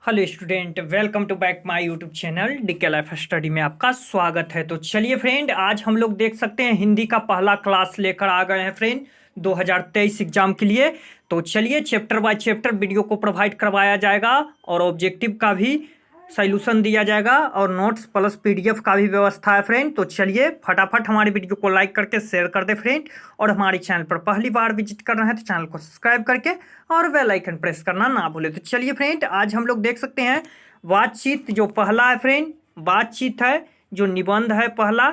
Hello student, welcome to back my YouTube channel DK life study में आपका स्वागत है। तो चलिए फ्रेंड, आज हम लोग देख सकते हैं हिंदी का पहला क्लास लेकर आ गए हैं फ्रेंड 2023 एग्जाम के लिए। तो चलिए चैप्टर बाय चैप्टर वीडियो को प्रोवाइड करवाया जाएगा और ऑब्जेक्टिव का भी सॉल्यूशन दिया जाएगा और नोट्स प्लस पीडीएफ का भी व्यवस्था है फ्रेंड। तो चलिए फटाफट हमारी वीडियो को लाइक करके शेयर कर दे फ्रेंड, और हमारे चैनल पर पहली बार विजिट कर रहे हैं तो चैनल को सब्सक्राइब करके और बेल आइकन प्रेस करना ना भूले। तो चलिए फ्रेंड, आज हम लोग देख सकते हैं बातचीत जो पहला है फ्रेंड, बातचीत है जो निबंध है पहला।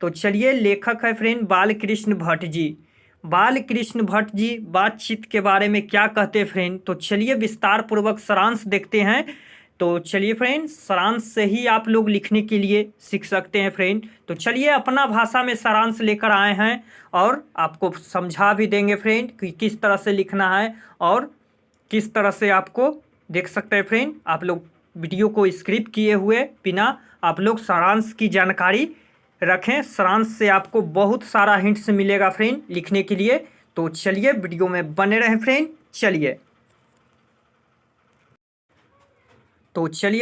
तो चलिए, लेखक है फ्रेंड बाल कृष्ण भट्ट जी। बाल कृष्ण भट्ट जी बातचीत के बारे में क्या कहते हैं फ्रेंड, तो चलिए विस्तार पूर्वक सारांश देखते हैं। तो चलिए फ्रेंड, सारांश से ही आप लोग लिखने के लिए सीख सकते हैं फ्रेंड। तो चलिए अपना भाषा में सारांश लेकर आए हैं और आपको समझा भी देंगे फ्रेंड कि किस तरह से लिखना है और किस तरह से आपको देख सकते हैं फ्रेंड। आप लोग वीडियो को स्क्रिप्ट किए हुए बिना आप लोग सारांश की जानकारी रखें। सारांश से आपको बहुत सारा हिंट्स मिलेगा फ्रेंड लिखने के लिए। तो चलिए वीडियो में बने रहें फ्रेंड। चलिए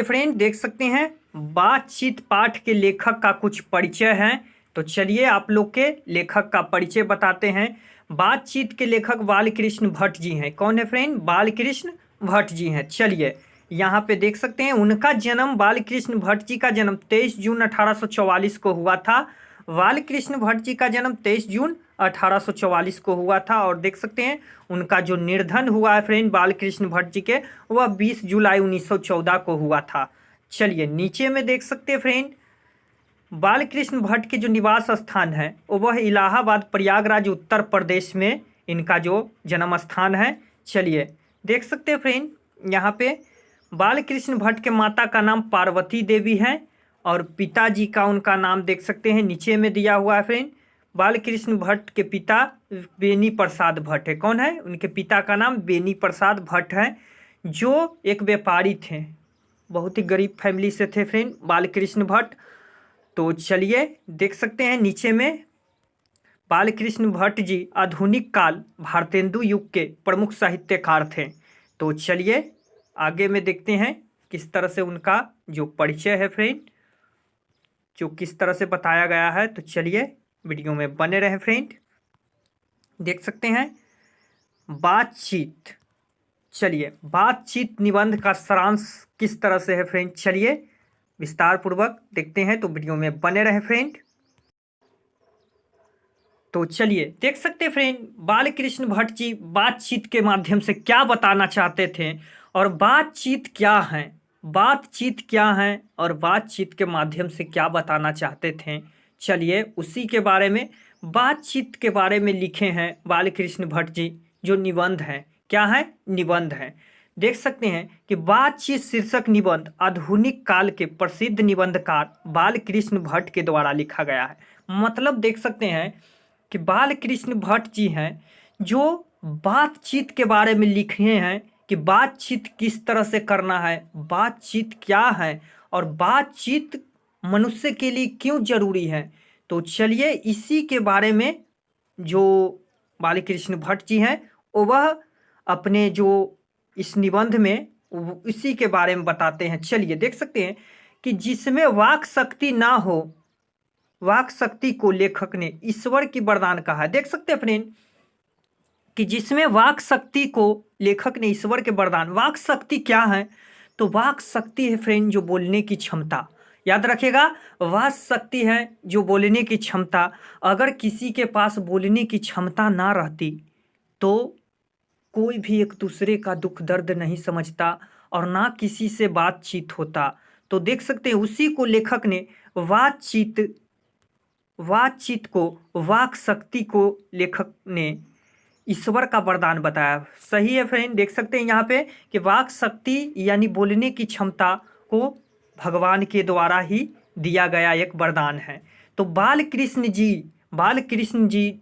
फ्रेंड, देख सकते हैं बातचीत पाठ के लेखक का कुछ परिचय है। तो चलिए आप लोग के लेखक का परिचय बताते हैं। बातचीत के लेखक बालकृष्ण भट्ट जी हैं। कौन है फ्रेंड? बालकृष्ण भट्ट जी हैं। चलिए यहाँ पे देख सकते हैं उनका जन्म, बालकृष्ण भट्ट जी का जन्म 23 जून 1844 को हुआ था। बालकृष्ण भट्ट जी का जन्म 23 जून 1844 को हुआ था। और देख सकते हैं उनका जो निर्धन हुआ है फ्रेंड बालकृष्ण भट्ट जी के, वह 20 जुलाई 1914 को हुआ था। चलिए नीचे में देख सकते हैं फ्रेंड, बालकृष्ण भट्ट के जो निवास स्थान है वह इलाहाबाद प्रयागराज उत्तर प्रदेश में इनका जो जन्म स्थान है। चलिए देख सकते हैं फ्रेंड, यहाँ पे बालकृष्ण भट्ट के माता का नाम पार्वती देवी है और पिताजी का उनका नाम देख सकते हैं नीचे में दिया हुआ है फ्रेंड। बालकृष्ण भट्ट के पिता बेनी प्रसाद भट्ट है। कौन है? उनके पिता का नाम बेनी प्रसाद भट्ट है, जो एक व्यापारी थे। बहुत ही गरीब फैमिली से थे फ्रेंड बालकृष्ण भट्ट। तो चलिए देख सकते हैं नीचे में, बालकृष्ण भट्ट जी आधुनिक काल भारतेंदु युग के प्रमुख साहित्यकार थे। तो चलिए आगे में देखते हैं किस तरह से उनका जो परिचय है फ्रेंड, जो किस तरह से बताया गया है। तो चलिए वीडियो में बने रहें फ्रेंड। देख सकते हैं बातचीत। चलिए बातचीत निबंध का सारांश किस तरह से है फ्रेंड, चलिए विस्तार पूर्वक देखते हैं। तो वीडियो में बने रहे फ्रेंड। तो चलिए देख सकते हैं फ्रेंड, बालकृष्ण भट्ट जी बातचीत के माध्यम से क्या बताना चाहते थे और बातचीत क्या है, बातचीत क्या है और बातचीत के माध्यम से क्या बताना चाहते थे। चलिए उसी के बारे में, बातचीत के बारे में लिखे हैं बालकृष्ण भट्ट जी। जो निबंध है, क्या है? निबंध है। देख सकते हैं कि बातचीत शीर्षक निबंध आधुनिक काल के प्रसिद्ध निबंधकार बालकृष्ण भट्ट के द्वारा लिखा गया है। मतलब देख सकते हैं कि बालकृष्ण भट्ट जी हैं जो बातचीत के बारे में लिखे हैं कि बातचीत किस तरह से करना है, बातचीत क्या है और बातचीत मनुष्य के लिए क्यों जरूरी है। तो चलिए इसी के बारे में जो बालकृष्ण भट्ट जी हैं वह अपने जो इस निबंध में इसी के बारे में बताते हैं। चलिए देख सकते हैं कि जिसमें वाक शक्ति ना हो, वाक शक्ति को लेखक ने ईश्वर की वरदान कहा है। देख सकते हैं फ्रेंड कि जिसमें वाक शक्ति को लेखक ने ईश्वर के वरदान। वाक शक्ति क्या है? तो वाक शक्ति है फ्रेंड जो बोलने की क्षमता। याद रखिएगा, वाक शक्ति है जो बोलने की क्षमता। अगर किसी के पास बोलने की क्षमता ना रहती तो कोई भी एक दूसरे का दुख दर्द नहीं समझता और ना किसी से बातचीत होता। तो देख सकते हैं उसी को लेखक ने बातचीत को, वाक शक्ति को लेखक ने ईश्वर का वरदान बताया। सही है फ्रेंड, देख सकते हैं यहाँ पे कि वाक शक्ति यानी बोलने की क्षमता को भगवान के द्वारा ही दिया गया एक वरदान है। तो बालकृष्ण जी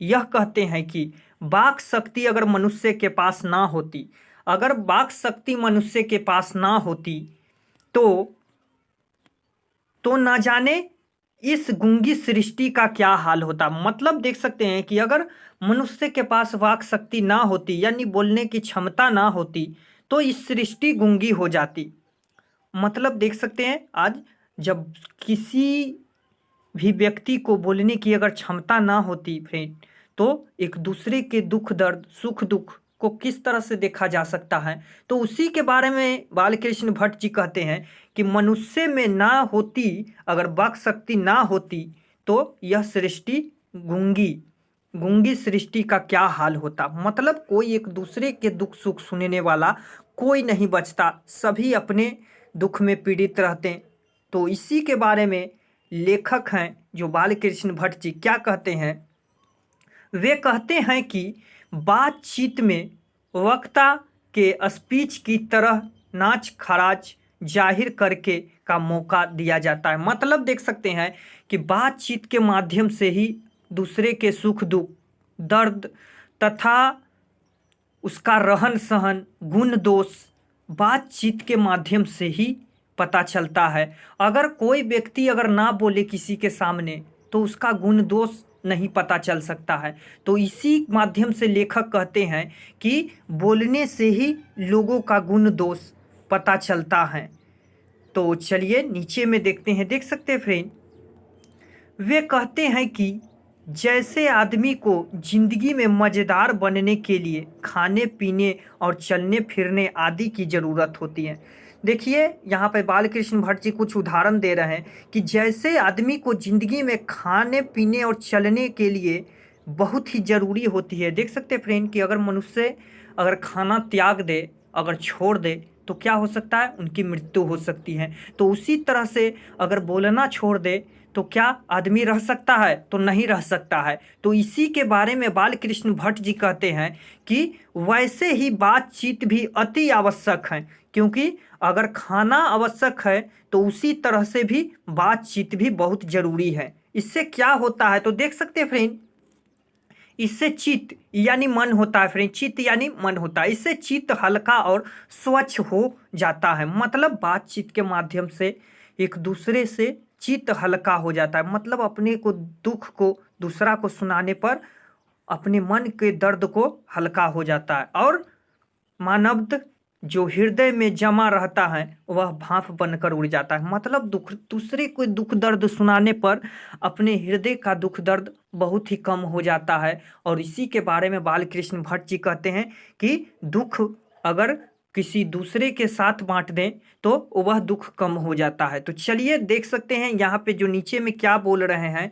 यह कहते हैं कि वाक शक्ति अगर मनुष्य के पास ना होती, अगर वाक शक्ति मनुष्य के पास ना होती तो ना जाने इस गूंगी सृष्टि का क्या हाल होता। मतलब देख सकते हैं कि अगर मनुष्य के पास वाक शक्ति ना होती यानी बोलने की क्षमता ना होती तो इस सृष्टि गूंगी हो जाती। मतलब देख सकते हैं, आज जब किसी भी व्यक्ति को बोलने की अगर क्षमता ना होती फ्रेंड, तो एक दूसरे के दुख दर्द सुख दुख को किस तरह से देखा जा सकता है। तो उसी के बारे में बालकृष्ण भट्ट जी कहते हैं कि मनुष्य में ना होती अगर वाक शक्ति ना होती तो यह सृष्टि गूंगी गूंगी सृष्टि का क्या हाल होता। मतलब कोई एक दूसरे के दुख सुख सुनने वाला कोई नहीं बचता, सभी अपने दुख में पीड़ित रहते हैं। तो इसी के बारे में लेखक हैं जो बालकृष्ण भट्ट जी क्या कहते हैं, वे कहते हैं कि बातचीत में वक्ता के स्पीच की तरह नाच खराज जाहिर करके का मौका दिया जाता है। मतलब देख सकते हैं कि बातचीत के माध्यम से ही दूसरे के सुख दुख दर्द तथा उसका रहन सहन गुण दोष बातचीत के माध्यम से ही पता चलता है। अगर कोई व्यक्ति अगर ना बोले किसी के सामने तो उसका गुण दोष नहीं पता चल सकता है। तो इसी माध्यम से लेखक कहते हैं कि बोलने से ही लोगों का गुण दोष पता चलता है। तो चलिए नीचे में देखते हैं, देख सकते हैं फ्रेंड, वे कहते हैं कि जैसे आदमी को जिंदगी में मज़ेदार बनने के लिए खाने पीने और चलने फिरने आदि की ज़रूरत होती है। देखिए यहाँ पे बालकृष्ण भट्ट जी कुछ उदाहरण दे रहे हैं कि जैसे आदमी को ज़िंदगी में खाने पीने और चलने के लिए बहुत ही ज़रूरी होती है। देख सकते हैं फ्रेंड कि अगर मनुष्य अगर खाना त्याग दे अगर छोड़ दे तो क्या हो सकता है, उनकी मृत्यु हो सकती है। तो उसी तरह से अगर बोलना छोड़ दे तो क्या आदमी रह सकता है, तो नहीं रह सकता है। तो इसी के बारे में बालकृष्ण भट्ट जी कहते हैं कि वैसे ही बातचीत भी अति आवश्यक है, क्योंकि अगर खाना आवश्यक है तो उसी तरह से भी बातचीत भी बहुत ज़रूरी है। इससे क्या होता है तो देख सकते हैं फ्रेंड, इससे चित्त यानी मन होता है फ्रेंड, चित्त यानी मन होता है, इससे चित्त हल्का और स्वच्छ हो जाता है। मतलब बातचीत के माध्यम से एक दूसरे से चित्त हल्का हो जाता है। मतलब अपने को दुख को दूसरा को सुनाने पर अपने मन के दर्द को हल्का हो जाता है और मानवत जो हृदय में जमा रहता है वह भाप बनकर उड़ जाता है। मतलब दुख दूसरे को दुख दर्द सुनाने पर अपने हृदय का दुख दर्द बहुत ही कम हो जाता है। और इसी के बारे में बालकृष्ण भट्ट जी कहते हैं कि दुख अगर किसी दूसरे के साथ बांट दें तो वह दुख कम हो जाता है। तो चलिए देख सकते हैं यहाँ पे जो नीचे में क्या बोल रहे हैं,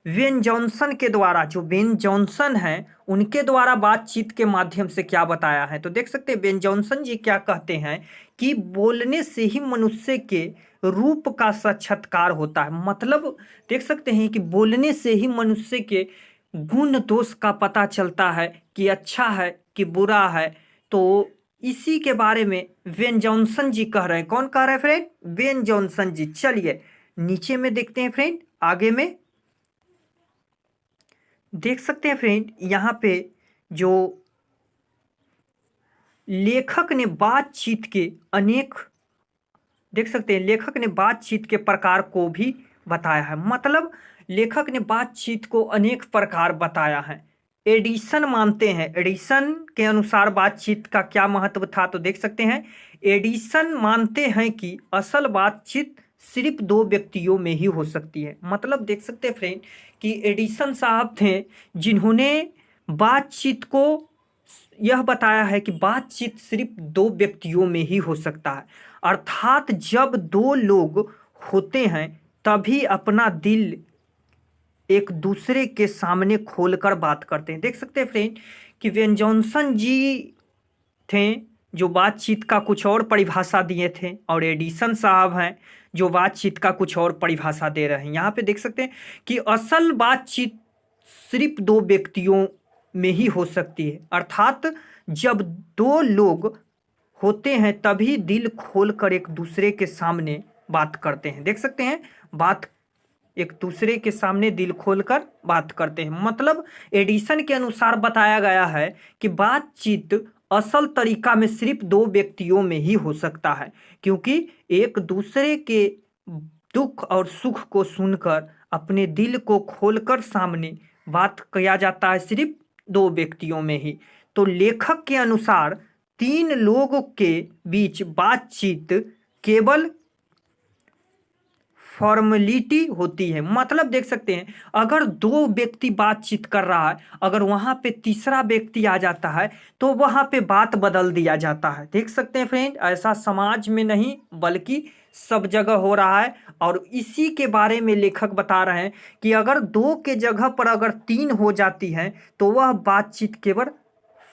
वेन जॉनसन के द्वारा, जो बेन जॉनसन हैं उनके द्वारा बातचीत के माध्यम से क्या बताया है। तो देख सकते हैं बेन जॉनसन जी क्या कहते हैं कि बोलने से ही मनुष्य के रूप का साक्षात्कार होता है। मतलब देख सकते हैं कि बोलने से ही मनुष्य के गुण दोष का पता चलता है कि अच्छा है कि बुरा है। तो इसी के बारे में वेन जॉनसन जी कह रहे हैं। कौन कह रहे हैं फ्रेंड, वेन जॉनसन जी। चलिए नीचे में देखते हैं फ्रेंड, आगे में देख सकते हैं फ्रेंड यहाँ पे जो लेखक ने बातचीत के अनेक, देख सकते हैं लेखक ने बातचीत के प्रकार को भी बताया है। मतलब लेखक ने बातचीत को अनेक प्रकार बताया है। एडिसन मानते हैं, एडिसन के अनुसार बातचीत का क्या महत्व था तो देख सकते हैं, एडिसन मानते हैं कि असल बातचीत सिर्फ दो व्यक्तियों में ही हो सकती है। मतलब देख सकते हैं फ्रेंड कि एडिसन साहब थे जिन्होंने बातचीत को यह बताया है कि बातचीत सिर्फ दो व्यक्तियों में ही हो सकता है। अर्थात जब दो लोग होते हैं तभी अपना दिल एक दूसरे के सामने खोलकर बात करते हैं। देख सकते हैं फ्रेंड कि वेन जॉनसन जी थे जो बातचीत का कुछ और परिभाषा दिए थे और एडिसन साहब हैं जो बातचीत का कुछ और परिभाषा दे रहे हैं। यहाँ पे देख सकते हैं कि असल बातचीत सिर्फ दो व्यक्तियों में ही हो सकती है। अर्थात जब दो लोग होते हैं तभी दिल खोलकर एक दूसरे के सामने बात करते हैं। देख सकते हैं बात एक दूसरे के सामने दिल खोलकर बात करते हैं। मतलब एडिसन के अनुसार बताया गया है कि बातचीत असल तरीका में सिर्फ दो व्यक्तियों में ही हो सकता है, क्योंकि एक दूसरे के दुख और सुख को सुनकर अपने दिल को खोलकर सामने बात किया जाता है सिर्फ दो व्यक्तियों में ही। तो लेखक के अनुसार तीन लोगों के बीच बातचीत केवल फॉर्मेलिटी होती है। मतलब देख सकते हैं, अगर दो व्यक्ति बातचीत कर रहा है, अगर वहां पे तीसरा व्यक्ति आ जाता है तो वहां पे बात बदल दिया जाता है। देख सकते हैं फ्रेंड, ऐसा समाज में नहीं बल्कि सब जगह हो रहा है। और इसी के बारे में लेखक बता रहे हैं कि अगर दो के जगह पर अगर तीन हो जाती है तो वह बातचीत केवल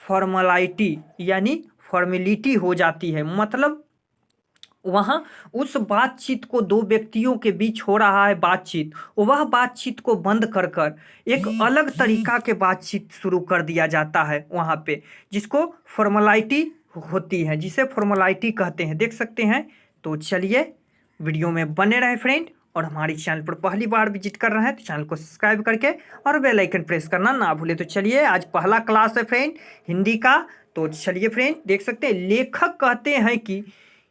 फॉर्मेलिटी यानी फॉर्मेलिटी हो जाती है। मतलब वहां उस बातचीत को, दो व्यक्तियों के बीच हो रहा है बातचीत, वह बातचीत को बंद कर कर एक अलग तरीका के बातचीत शुरू कर दिया जाता है वहां पे, जिसको फॉर्मेलिटी होती है, जिसे फॉर्मेलिटी कहते हैं। देख सकते हैं। तो चलिए वीडियो में बने रहे फ्रेंड, और हमारे चैनल पर पहली बार विजिट कर रहे हैं तो चैनल को सब्सक्राइब करके और बेल आइकन प्रेस करना ना भूले। तो चलिए, आज पहला क्लास है फ्रेंड हिंदी का। तो चलिए फ्रेंड, देख सकते हैं लेखक कहते हैं कि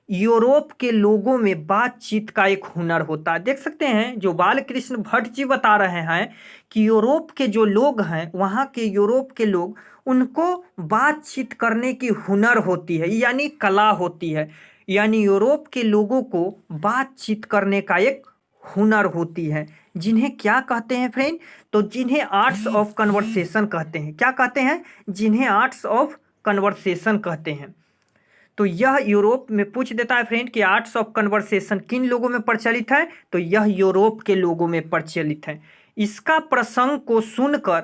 यूरोप के लोगों में बातचीत का एक हुनर होता है। देख सकते हैं, जो बालकृष्ण भट्ट जी बता रहे हैं कि यूरोप के जो लोग हैं, वहाँ के यूरोप के लोग, उनको बातचीत करने की हुनर होती है, यानी कला होती है। यानी यूरोप के लोगों को बातचीत करने का एक हुनर होती है, जिन्हें क्या कहते हैं फ्रेंड? तो जिन्हें आर्ट्स ऑफ कन्वर्सेशन कहते हैं। क्या कहते हैं? जिन्हें आर्ट्स ऑफ कन्वर्सेशन कहते हैं। तो यह यूरोप में पूछ देता है फ्रेंड कि आर्ट्स ऑफ कन्वर्सेशन किन लोगों में प्रचलित है? तो यह यूरोप के लोगों में प्रचलित है। इसका प्रसंग को सुनकर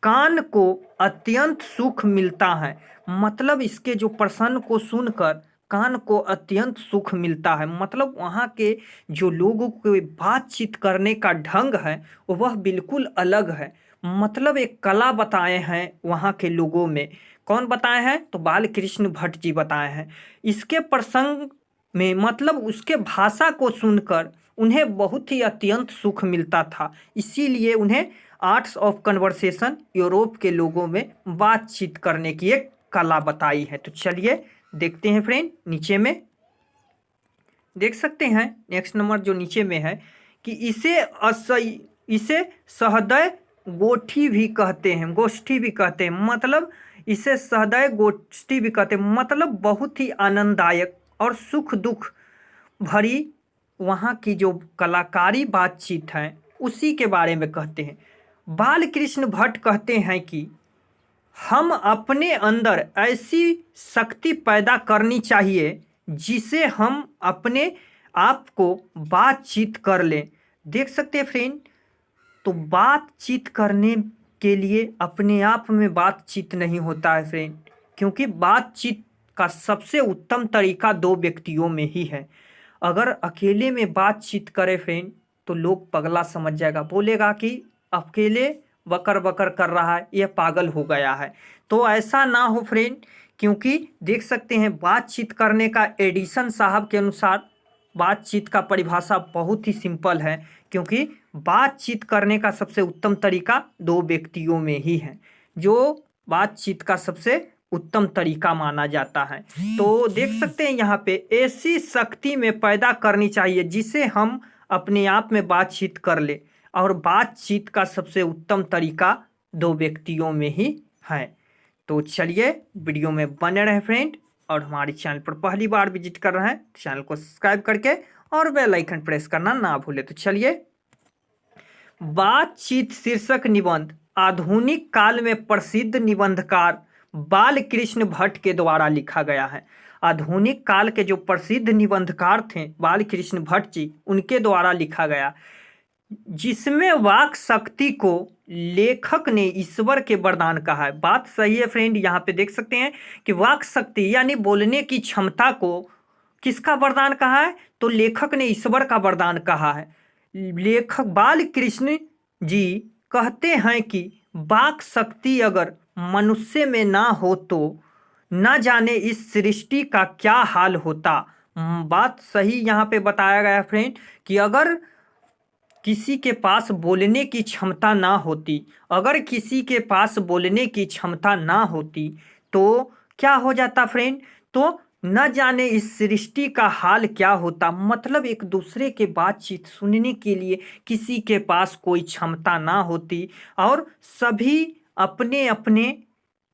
कान को अत्यंत सुख मिलता है। मतलब इसके जो प्रसंग को सुनकर कान को अत्यंत सुख मिलता है। मतलब वहाँ के जो लोगों के बातचीत करने का ढंग है वह बिल्कुल अलग है। मतलब एक कला बताए हैं वहाँ के लोगों में। कौन बताए हैं? तो बालकृष्ण भट्ट जी बताए हैं। इसके प्रसंग में मतलब उसके भाषा को सुनकर उन्हें बहुत ही अत्यंत सुख मिलता था, इसीलिए उन्हें आर्ट्स ऑफ कन्वर्सेशन यूरोप के लोगों में बातचीत करने की एक कला बताई है। तो चलिए देखते हैं फ्रेंड, नीचे में देख सकते हैं नेक्स्ट नंबर जो नीचे में है कि इसे सहृदय गोष्ठी भी कहते हैं, गोष्ठी भी कहते हैं। मतलब इसे सहृदय गोष्ठी भी कहते हैं। मतलब बहुत ही आनंददायक और सुख दुख भरी वहाँ की जो कलाकारी बातचीत है उसी के बारे में कहते हैं। बालकृष्ण भट्ट कहते हैं कि हम अपने अंदर ऐसी शक्ति पैदा करनी चाहिए जिसे हम अपने आप को बातचीत कर लें। देख सकते हैं फ्रेंड, तो बातचीत करने के लिए अपने आप में बातचीत नहीं होता है फ्रेंड, क्योंकि बातचीत का सबसे उत्तम तरीका दो व्यक्तियों में ही है। अगर अकेले में बातचीत करे फ्रेंड तो लोग पगला समझ जाएगा, बोलेगा कि अकेले बकर बकर कर रहा है, यह पागल हो गया है। तो ऐसा ना हो फ्रेंड, क्योंकि देख सकते हैं बातचीत करने का एडिसन साहब के अनुसार बातचीत का परिभाषा बहुत ही सिंपल है, क्योंकि बातचीत करने का सबसे उत्तम तरीका दो व्यक्तियों में ही है, जो बातचीत का सबसे उत्तम तरीका माना जाता है। तो देख सकते हैं यहाँ पे ऐसी शक्ति में पैदा करनी चाहिए जिसे हम अपने आप में बातचीत कर ले, और बातचीत का सबसे उत्तम तरीका दो व्यक्तियों में ही है। तो चलिए वीडियो में बने रहे फ्रेंड, और हमारे चैनल पर पहली बार विजिट कर रहे हैं तो चैनल को सब्सक्राइब करके और बेल आइकन प्रेस करना ना भूले। तो चलिए, बातचीत शीर्षक निबंध आधुनिक काल में प्रसिद्ध निबंधकार बालकृष्ण भट्ट के द्वारा लिखा गया है। आधुनिक काल के जो प्रसिद्ध निबंधकार थे बालकृष्ण भट्ट जी, उनके द्वारा लिखा गया, जिसमें वाक शक्ति को लेखक ने ईश्वर के वरदान कहा है। बात सही है फ्रेंड, यहाँ पे देख सकते हैं कि वाक शक्ति यानी बोलने की क्षमता को किसका वरदान कहा है? तो लेखक ने ईश्वर का वरदान कहा है। लेखक बालकृष्ण जी कहते हैं कि वाक शक्ति अगर मनुष्य में ना हो तो न जाने इस सृष्टि का क्या हाल होता। बात सही यहाँ पे बताया गया फ्रेंड कि अगर किसी के पास बोलने की क्षमता ना होती, अगर किसी के पास बोलने की क्षमता ना होती तो क्या हो जाता फ्रेंड? तो न जाने इस सृष्टि का हाल क्या होता। मतलब एक दूसरे के बातचीत सुनने के लिए किसी के पास कोई क्षमता ना होती, और सभी अपने अपने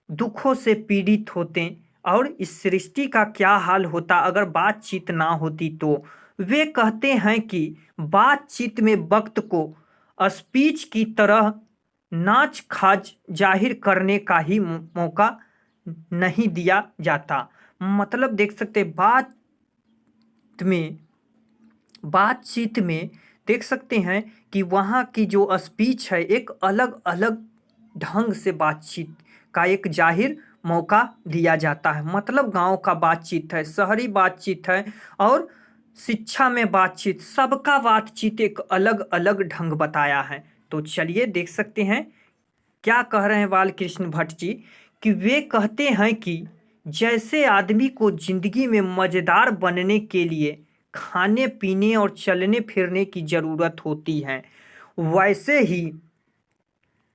दुखों से पीड़ित होते और इस सृष्टि का क्या हाल होता अगर बातचीत ना होती। तो वे कहते हैं कि बातचीत में वक्त को स्पीच की तरह नाच खाज जाहिर करने का ही मौका नहीं दिया जाता। मतलब देख सकते में बातचीत में देख सकते हैं कि वहाँ की जो स्पीच है एक अलग अलग ढंग से बातचीत का एक जाहिर मौका दिया जाता है। मतलब गांव का बातचीत है, शहरी बातचीत है और शिक्षा में बातचीत, सबका बातचीत एक अलग अलग ढंग बताया है। तो चलिए देख सकते हैं क्या कह रहे हैं बालकृष्ण भट्ट जी, कि वे कहते हैं कि जैसे आदमी को जिंदगी में मज़ेदार बनने के लिए खाने पीने और चलने फिरने की ज़रूरत होती है,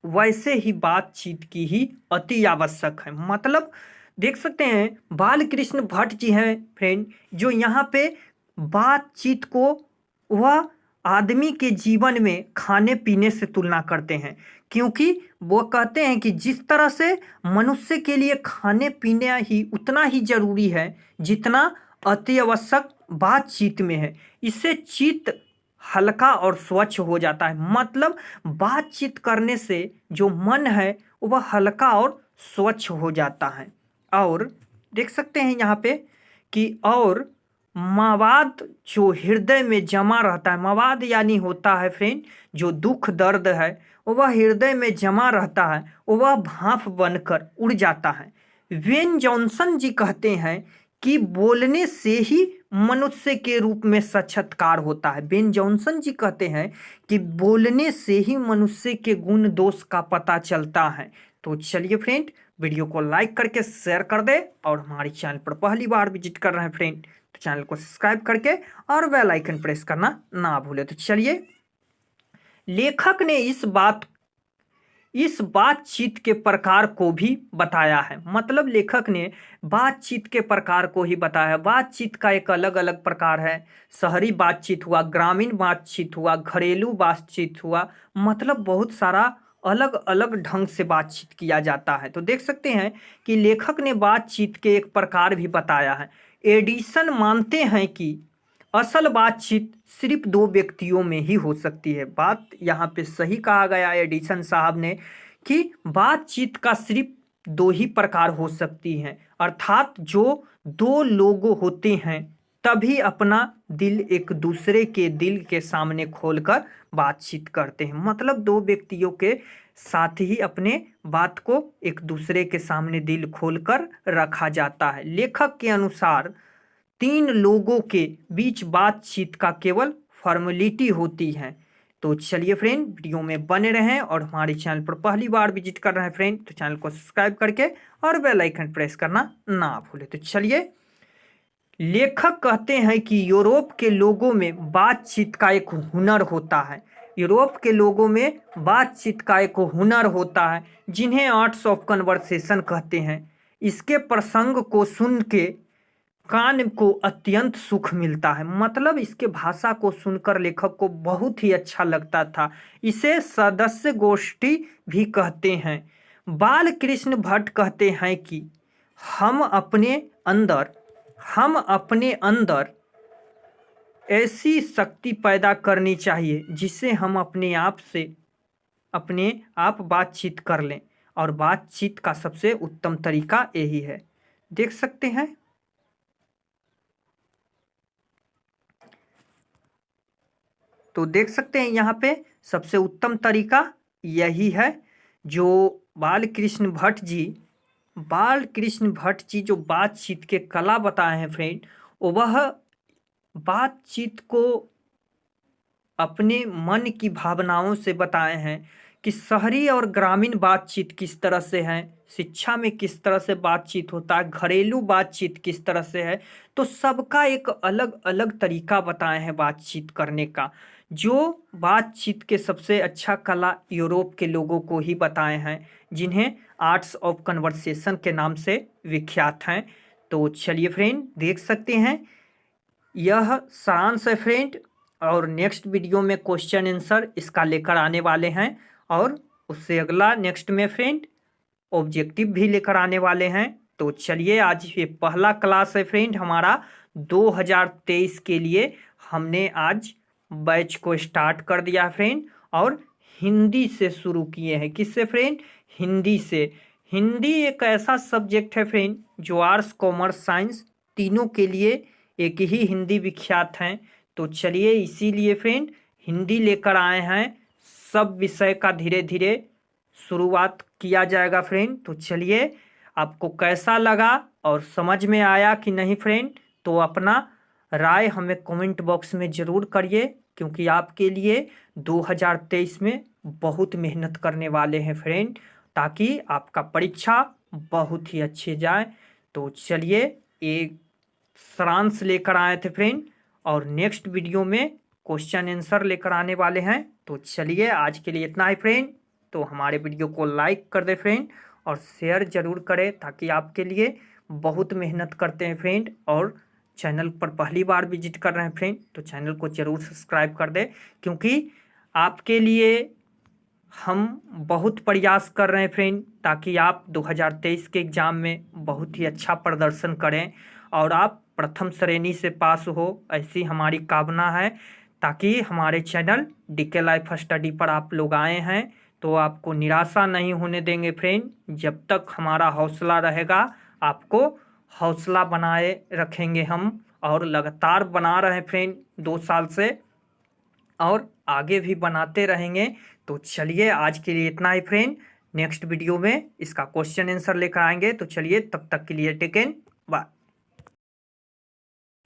वैसे ही बातचीत की ही अति आवश्यक है। मतलब देख सकते हैं बालकृष्ण भट्ट जी हैं फ्रेंड, जो यहाँ पे बातचीत को वह आदमी के जीवन में खाने पीने से तुलना करते हैं, क्योंकि वो कहते हैं कि जिस तरह से मनुष्य के लिए खाने पीने ही उतना ही जरूरी है जितना अति आवश्यक बातचीत में है। इससे चित्त हल्का और स्वच्छ हो जाता है। मतलब बातचीत करने से जो मन है वह हल्का और स्वच्छ हो जाता है। और देख सकते हैं यहाँ पे कि और मवाद जो हृदय में जमा रहता है, मवाद यानी होता है फ्रेंड जो दुख दर्द है वह हृदय में जमा रहता है, वह भाप बनकर उड़ जाता है। वेन जॉनसन जी कहते हैं कि बोलने से ही मनुष्य के रूप में साक्षात्कार होता है। बेन जॉनसन जी कहते हैं कि बोलने से ही मनुष्य के गुण दोष का पता चलता है। तो चलिए फ्रेंड, वीडियो को लाइक करके शेयर कर दे और हमारे चैनल पर पहली बार विजिट कर रहे हैं फ्रेंड तो चैनल को सब्सक्राइब करके और बेल आइकन प्रेस करना ना भूले। तो चलिए, लेखक ने इस बातचीत के प्रकार को भी बताया है। मतलब लेखक ने बातचीत के प्रकार को ही बताया। बातचीत का एक अलग अलग प्रकार है, शहरी बातचीत हुआ, ग्रामीण बातचीत हुआ, घरेलू बातचीत हुआ, मतलब बहुत सारा अलग अलग ढंग से बातचीत किया जाता है। तो देख सकते हैं कि लेखक ने बातचीत के एक प्रकार भी बताया है। एडिसन मानते हैं कि असल बातचीत सिर्फ दो व्यक्तियों में ही हो सकती है। बात यहाँ पे सही कहा गया एडिसन साहब ने कि बातचीत का सिर्फ दो ही प्रकार हो सकती हैं, अर्थात जो दो लोग होते हैं तभी अपना दिल एक दूसरे के दिल के सामने खोलकर बातचीत करते हैं। मतलब दो व्यक्तियों के साथ ही अपने बात को एक दूसरे के सामने दिल खोलकर रखा जाता है। लेखक के अनुसार तीन लोगों के बीच बातचीत का केवल फॉर्मेलिटी होती है। तो चलिए फ्रेंड, वीडियो में बने रहें और हमारे चैनल पर पहली बार विजिट कर रहे हैं फ्रेंड तो चैनल को सब्सक्राइब करके और बेल आइकन प्रेस करना ना भूलें। तो चलिए, लेखक कहते हैं कि यूरोप के लोगों में बातचीत का एक हुनर होता है। यूरोप के लोगों में बातचीत का एक हुनर होता है जिन्हें आर्ट्स ऑफ कन्वर्सेशन कहते हैं। इसके प्रसंग को सुन के कान को अत्यंत सुख मिलता है। मतलब इसके भाषा को सुनकर लेखक को बहुत ही अच्छा लगता था। इसे सदस्य गोष्ठी भी कहते हैं। बालकृष्ण भट्ट कहते हैं कि हम अपने अंदर ऐसी शक्ति पैदा करनी चाहिए जिससे हम अपने आप बातचीत कर लें, और बातचीत का सबसे उत्तम तरीका यही है। देख सकते हैं तो देख सकते हैं यहाँ पे सबसे उत्तम तरीका यही है जो बालकृष्ण भट्ट जी जो बातचीत के कला बताए हैं फ्रेंड, वह बातचीत को अपने मन की भावनाओं से बताए हैं कि शहरी और ग्रामीण बातचीत किस तरह से है, शिक्षा में किस तरह से बातचीत होता है, घरेलू बातचीत किस तरह से है। तो सबका एक अलग अलग तरीका बताए हैं बातचीत करने का। जो बातचीत के सबसे अच्छा कला यूरोप के लोगों को ही बताए हैं जिन्हें आर्ट्स ऑफ कन्वर्सेशन के नाम से विख्यात हैं। तो चलिए फ्रेंड, देख सकते हैं यह सारांश है फ्रेंड, और नेक्स्ट वीडियो में क्वेश्चन आंसर इसका लेकर आने वाले हैं, और उससे अगला नेक्स्ट में फ्रेंड ऑब्जेक्टिव भी लेकर आने वाले हैं। तो चलिए आज ये पहला क्लास है फ्रेंड हमारा 2023 के लिए। हमने आज बैच को स्टार्ट कर दिया फ्रेंड और हिंदी से शुरू किए हैं। किससे फ्रेंड? हिंदी से। हिंदी एक ऐसा सब्जेक्ट है फ्रेंड जो आर्ट्स कॉमर्स साइंस तीनों के लिए एक ही हिंदी विख्यात हैं। तो चलिए इसीलिए फ्रेंड हिंदी लेकर आए हैं। सब विषय का धीरे धीरे शुरुआत किया जाएगा फ्रेंड। तो चलिए आपको कैसा लगा और समझ में आया कि नहीं फ्रेंड, तो अपना राय हमें कमेंट बॉक्स में ज़रूर करिए, क्योंकि आपके लिए 2023 में बहुत मेहनत करने वाले हैं फ्रेंड, ताकि आपका परीक्षा बहुत ही अच्छे जाए। तो चलिए एक सारांश लेकर आए थे फ्रेंड और नेक्स्ट वीडियो में क्वेश्चन आंसर लेकर आने वाले हैं। तो चलिए आज के लिए इतना ही फ्रेंड। तो हमारे वीडियो को लाइक कर दे फ्रेंड और शेयर ज़रूर करें, ताकि आपके लिए बहुत मेहनत करते हैं फ्रेंड। और चैनल पर पहली बार विजिट कर रहे हैं फ्रेंड तो चैनल को ज़रूर सब्सक्राइब कर दें, क्योंकि आपके लिए हम बहुत प्रयास कर रहे हैं फ्रेंड, ताकि आप 2023 के एग्ज़ाम में बहुत ही अच्छा प्रदर्शन करें और आप प्रथम श्रेणी से पास हो, ऐसी हमारी कामना है। ताकि हमारे चैनल DK लाइफ स्टडी पर आप लोग आए हैं तो आपको निराशा नहीं होने देंगे फ्रेंड। जब तक हमारा हौसला रहेगा आपको हौसला बनाए रखेंगे हम, और लगातार बना रहे हैं फ्रेंड 2 साल से और आगे भी बनाते रहेंगे। तो चलिए आज के लिए इतना ही फ्रेंड, नेक्स्ट वीडियो में इसका क्वेश्चन आंसर लेकर आएंगे। तो चलिए तब तक के लिए टेक केयर, बाय।